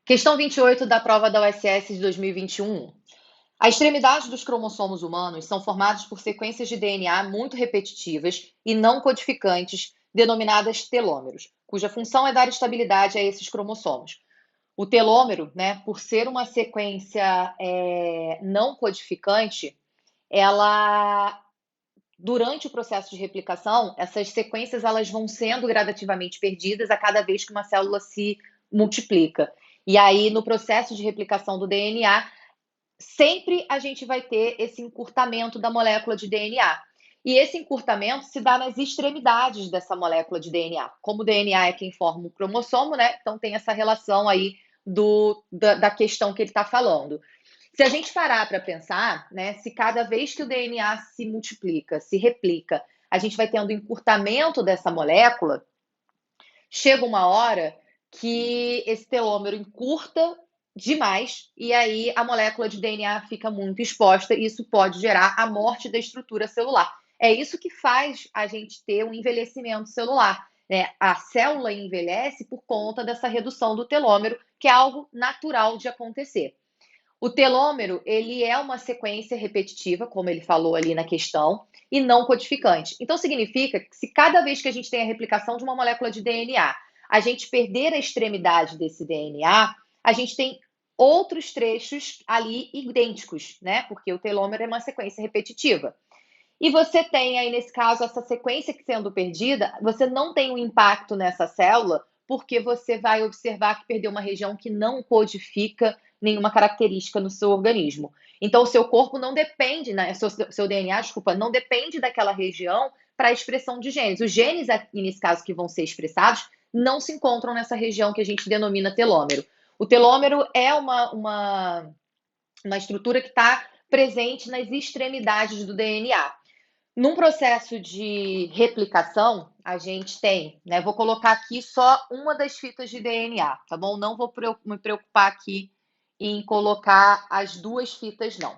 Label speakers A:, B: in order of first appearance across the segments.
A: Questão 28 da prova da USS de 2021. A extremidade dos cromossomos humanos são formados por sequências de DNA muito repetitivas e não codificantes, denominadas telômeros, cuja função é dar estabilidade a esses cromossomos. O telômero, né, por ser uma sequência não codificante, ela, durante o processo de replicação, essas sequências elas vão sendo gradativamente perdidas a cada vez que uma célula se multiplica. E aí, no processo de replicação do DNA, sempre a gente vai ter esse encurtamento da molécula de DNA. E esse encurtamento se dá nas extremidades dessa molécula de DNA. Como o DNA é quem forma o cromossomo, né? Então tem essa relação aí da questão que ele está falando. Se a gente parar para pensar, né, se cada vez que o DNA se multiplica, se replica, a gente vai tendo encurtamento dessa molécula, chega uma hora que esse telômero encurta demais e aí a molécula de DNA fica muito exposta e isso pode gerar a morte da estrutura celular. É isso que faz a gente ter um envelhecimento celular, né? A célula envelhece por conta dessa redução do telômero, que é algo natural de acontecer. O telômero, ele é uma sequência repetitiva, como ele falou ali na questão, e não codificante. Então, significa que se cada vez que a gente tem a replicação de uma molécula de DNA, a gente perder a extremidade desse DNA, a gente tem outros trechos ali idênticos, né? Porque o telômero é uma sequência repetitiva. E você tem aí, nesse caso, essa sequência que sendo perdida, você não tem um impacto nessa célula, porque você vai observar que perdeu uma região que não codifica nenhuma característica no seu organismo. Então, o seu corpo não depende, né, seu DNA, desculpa, não depende daquela região para a expressão de genes. Os genes, nesse caso, que vão ser expressados, não se encontram nessa região que a gente denomina telômero. O telômero é uma estrutura que está presente nas extremidades do DNA. Num processo de replicação, a gente tem, né? Vou colocar aqui só uma das fitas de DNA, tá bom? Não vou me preocupar aqui em colocar as duas fitas, não.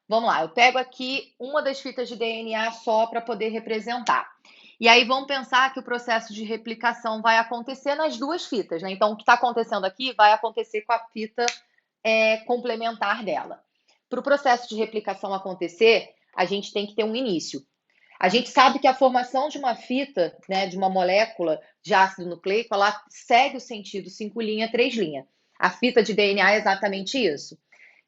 A: Vamos lá, eu pego aqui uma das fitas de DNA só para poder representar. E aí vamos pensar que o processo de replicação vai acontecer nas duas fitas, né? Então, o que está acontecendo aqui vai acontecer com a fita complementar dela. Para o processo de replicação acontecer, a gente tem que ter um início. A gente sabe que a formação de uma fita, né, de uma molécula de ácido nucleico, ela segue o sentido 5' 3'. A fita de DNA é exatamente isso.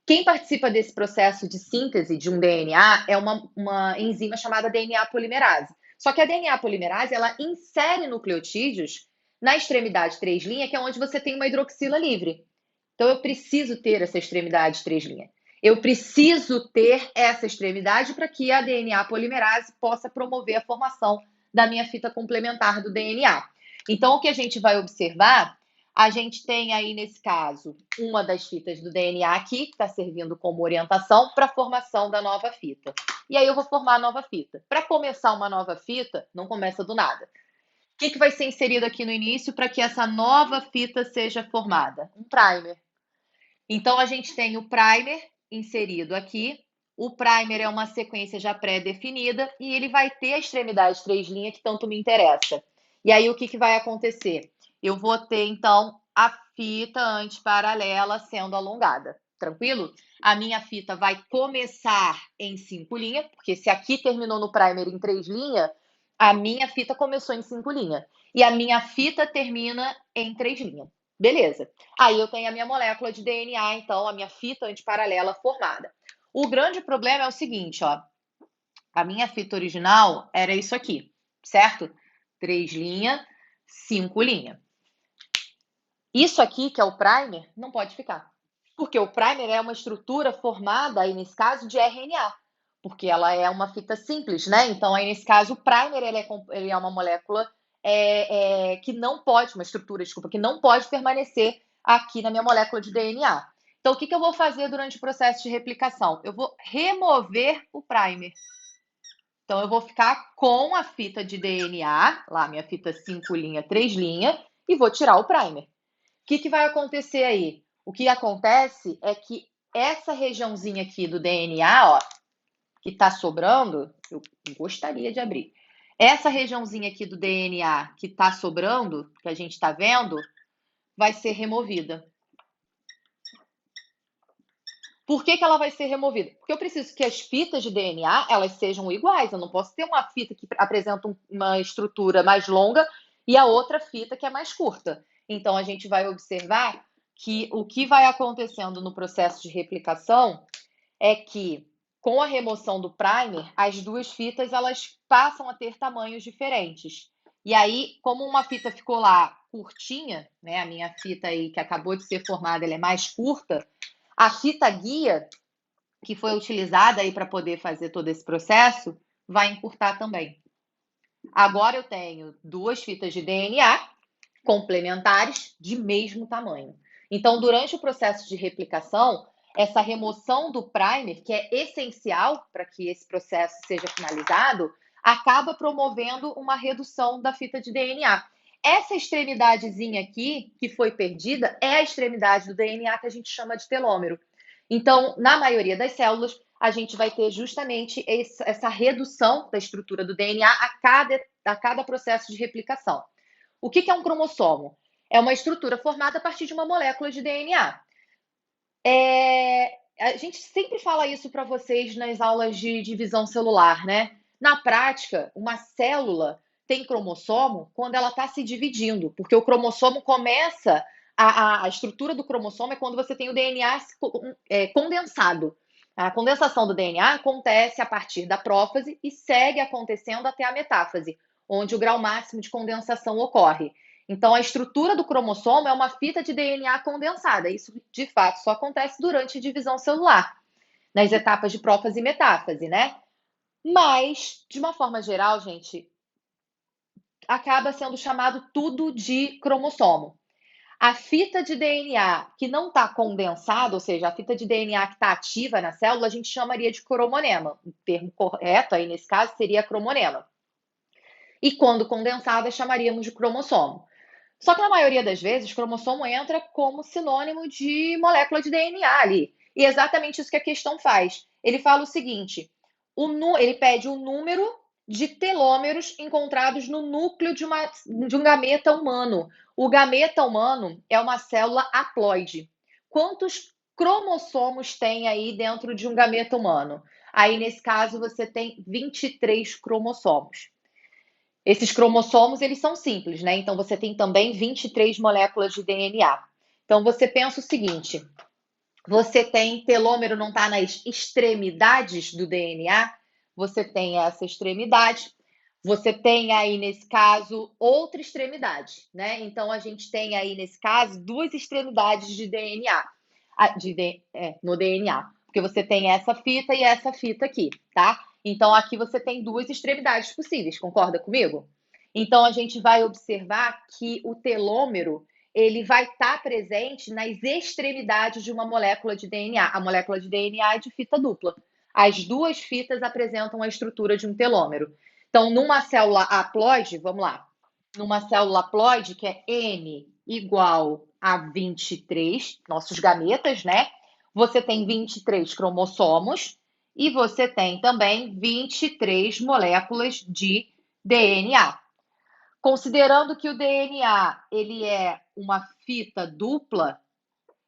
A: Quem participa desse processo de síntese de um DNA é uma enzima chamada DNA polimerase. Só que a DNA polimerase, ela insere nucleotídeos na extremidade 3', que é onde você tem uma hidroxila livre. Então, eu preciso ter essa extremidade 3'. Eu preciso ter essa extremidade para que a DNA polimerase possa promover a formação da minha fita complementar do DNA. Então, o que a gente vai observar, a gente tem aí, nesse caso, uma das fitas do DNA aqui, que está servindo como orientação para a formação da nova fita. E aí eu vou formar a nova fita. Para começar uma nova fita, não começa do nada. O que vai ser inserido aqui no início para que essa nova fita seja formada? Um primer. Então, a gente tem o primer inserido aqui. O primer é uma sequência já pré-definida e ele vai ter a extremidade 3' que tanto me interessa. E aí, o que vai acontecer? Eu vou ter, então, a fita antiparalela sendo alongada. Tranquilo? A minha fita vai começar em 5', porque se aqui terminou no primer em 3', a minha fita começou em 5'. E a minha fita termina em 3'. Beleza. Aí eu tenho a minha molécula de DNA, então, a minha fita antiparalela formada. O grande problema é o seguinte, ó. A minha fita original era isso aqui, certo? 3', 5'. Isso aqui, que é o primer, não pode ficar. Porque o primer é uma estrutura formada, aí nesse caso, de RNA. Porque ela é uma fita simples, né? Então, aí nesse caso, o primer ele é uma molécula que não pode, uma estrutura, desculpa, que não pode permanecer aqui na minha molécula de DNA. Então, o que eu vou fazer durante o processo de replicação? Eu vou remover o primer. Então, eu vou ficar com a fita de DNA, lá minha fita 5', 3', e vou tirar o primer. O que vai acontecer aí? O que acontece é que essa regiãozinha aqui do DNA, ó, que está sobrando, eu gostaria de abrir. Essa regiãozinha aqui do DNA que está sobrando, que a gente está vendo, vai ser removida. Por que que ela vai ser removida? Porque eu preciso que as fitas de DNA, elas sejam iguais, eu não posso ter uma fita que apresenta uma estrutura mais longa e a outra fita que é mais curta. Então, a gente vai observar que o que vai acontecendo no processo de replicação é que, com a remoção do primer, as duas fitas elas passam a ter tamanhos diferentes. E aí, como uma fita ficou lá curtinha, né, a minha fita aí que acabou de ser formada, ela é mais curta, a fita guia, que foi utilizada aí para poder fazer todo esse processo, vai encurtar também. Agora eu tenho duas fitas de DNA complementares de mesmo tamanho. Então, durante o processo de replicação, essa remoção do primer, que é essencial para que esse processo seja finalizado, acaba promovendo uma redução da fita de DNA. Essa extremidadezinha aqui, que foi perdida, é a extremidade do DNA que a gente chama de telômero. Então, na maioria das células, a gente vai ter justamente essa redução da estrutura do DNA a cada processo de replicação. O que é um cromossomo? É uma estrutura formada a partir de uma molécula de DNA. A gente sempre fala isso para vocês nas aulas de divisão celular, né? Na prática, uma célula tem cromossomo quando ela está se dividindo, porque o cromossomo começa, a estrutura do cromossomo é quando você tem o DNA condensado. A condensação do DNA acontece a partir da prófase e segue acontecendo até a metáfase, onde o grau máximo de condensação ocorre. Então, a estrutura do cromossomo é uma fita de DNA condensada. Isso, de fato, só acontece durante a divisão celular, nas etapas de prófase e metáfase, né? Mas, de uma forma geral, gente, acaba sendo chamado tudo de cromossomo. A fita de DNA que não está condensada, ou seja, a fita de DNA que está ativa na célula, a gente chamaria de cromonema. O termo correto aí nesse caso seria cromonema. E quando condensada, chamaríamos de cromossomo. Só que na maioria das vezes, cromossomo entra como sinônimo de molécula de DNA ali. E é exatamente isso que a questão faz. Ele fala o seguinte: ele pede o número de telômeros encontrados no núcleo de um gameta humano. O gameta humano é uma célula haploide. Quantos cromossomos tem aí dentro de um gameta humano? Aí, nesse caso, você tem 23 cromossomos. Esses cromossomos, eles são simples, né? Então, você tem também 23 moléculas de DNA. Então, você pensa o seguinte: você tem telômero, não está nas extremidades do DNA, você tem essa extremidade, você tem aí, nesse caso, outra extremidade, né? Então, a gente tem aí, nesse caso, duas extremidades de DNA, no DNA, porque você tem essa fita e essa fita aqui, tá? Então, aqui você tem duas extremidades possíveis, concorda comigo? Então, a gente vai observar que o telômero, ele vai estar presente nas extremidades de uma molécula de DNA. A molécula de DNA é de fita dupla. As duas fitas apresentam a estrutura de um telômero. Então, numa célula haploide, vamos lá, numa célula haploide, que é N igual a 23, nossos gametas, né? Você tem 23 cromossomos e você tem também 23 moléculas de DNA. Considerando que o DNA ele é uma fita dupla,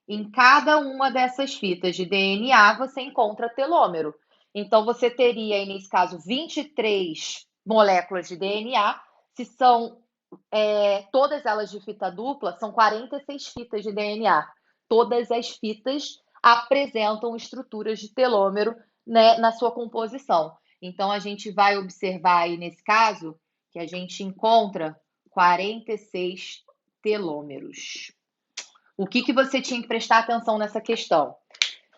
A: em cada uma dessas fitas de DNA você encontra telômero. Então, você teria aí, nesse caso, 23 moléculas de DNA. Se são todas elas de fita dupla, são 46 fitas de DNA. Todas as fitas apresentam estruturas de telômero, né, na sua composição. Então, a gente vai observar aí, nesse caso, que a gente encontra 46 telômeros. O que você tinha que prestar atenção nessa questão?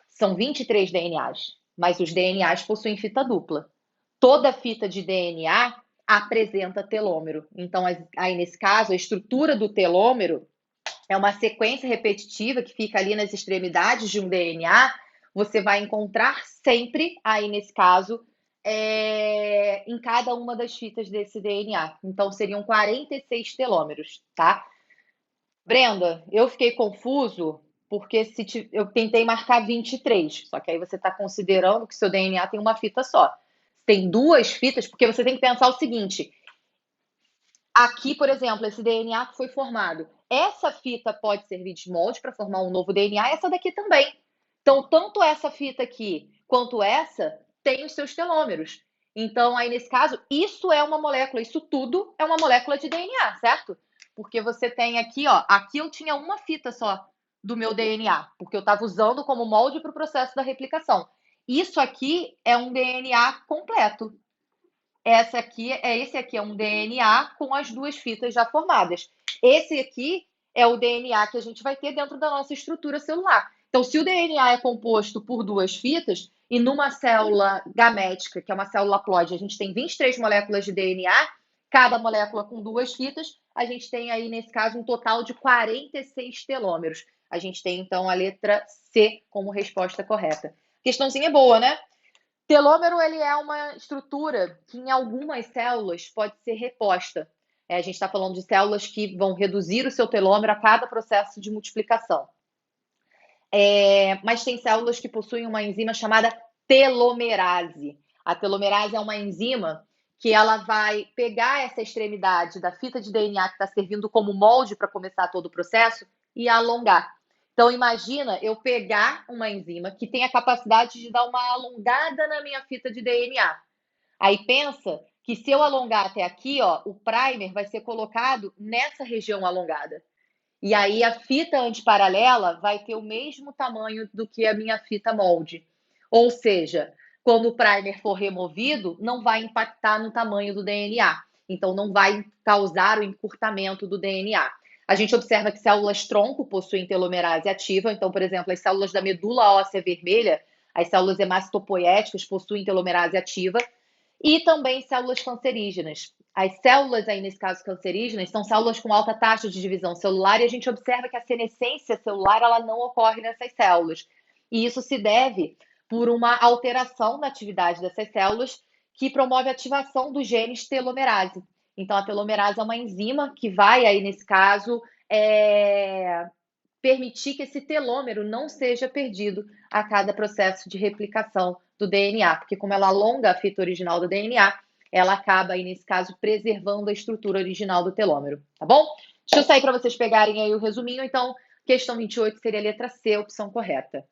A: São 23 DNAs, mas os DNAs possuem fita dupla. Toda fita de DNA apresenta telômero. Então, aí nesse caso, a estrutura do telômero é uma sequência repetitiva que fica ali nas extremidades de um DNA. Você vai encontrar sempre, aí nesse caso, em cada uma das fitas desse DNA. Então, seriam 46 telômeros, tá? Brenda, eu fiquei confuso porque eu tentei marcar 23, só que aí você está considerando que seu DNA tem uma fita só. Tem duas fitas, porque você tem que pensar o seguinte: aqui, por exemplo, esse DNA que foi formado, essa fita pode servir de molde para formar um novo DNA, essa daqui também. Então, tanto essa fita aqui quanto essa tem os seus telômeros. Então, aí nesse caso, isso é uma molécula, isso tudo é uma molécula de DNA, certo? Porque você tem aqui, ó, aqui eu tinha uma fita só do meu DNA, porque eu estava usando como molde para o processo da replicação. Isso aqui é um DNA completo. Esse aqui é um DNA com as duas fitas já formadas. Esse aqui é o DNA que a gente vai ter dentro da nossa estrutura celular. Então, se o DNA é composto por duas fitas, e numa célula gamética, que é uma célula haploide, a gente tem 23 moléculas de DNA, cada molécula com duas fitas, a gente tem aí, nesse caso, um total de 46 telômeros. A gente tem, então, a letra C como resposta correta. Questãozinha boa, né? Telômero, ele é uma estrutura que em algumas células pode ser reposta. A gente está falando de células que vão reduzir o seu telômero a cada processo de multiplicação. Mas tem células que possuem uma enzima chamada telomerase. A telomerase é uma enzima que ela vai pegar essa extremidade da fita de DNA que está servindo como molde para começar todo o processo e alongar. Então, imagina eu pegar uma enzima que tem a capacidade de dar uma alongada na minha fita de DNA. Aí pensa que se eu alongar até aqui, ó, o primer vai ser colocado nessa região alongada. E aí a fita antiparalela vai ter o mesmo tamanho do que a minha fita molde. Ou seja, quando o primer for removido, não vai impactar no tamanho do DNA. Então, não vai causar o encurtamento do DNA. A gente observa que células tronco possuem telomerase ativa. Então, por exemplo, as células da medula óssea vermelha, as células hematopoéticas possuem telomerase ativa. E também células cancerígenas. As células aí, nesse caso, cancerígenas, são células com alta taxa de divisão celular e a gente observa que a senescência celular ela não ocorre nessas células. E isso se deve por uma alteração na atividade dessas células que promove a ativação dos genes telomerase. Então, a telomerase é uma enzima que vai, aí nesse caso, permitir que esse telômero não seja perdido a cada processo de replicação do DNA, porque como ela alonga a fita original do DNA, ela acaba aí, nesse caso, preservando a estrutura original do telômero, tá bom? Deixa eu sair para vocês pegarem aí o resuminho. Então, questão 28 seria a letra C, a opção correta.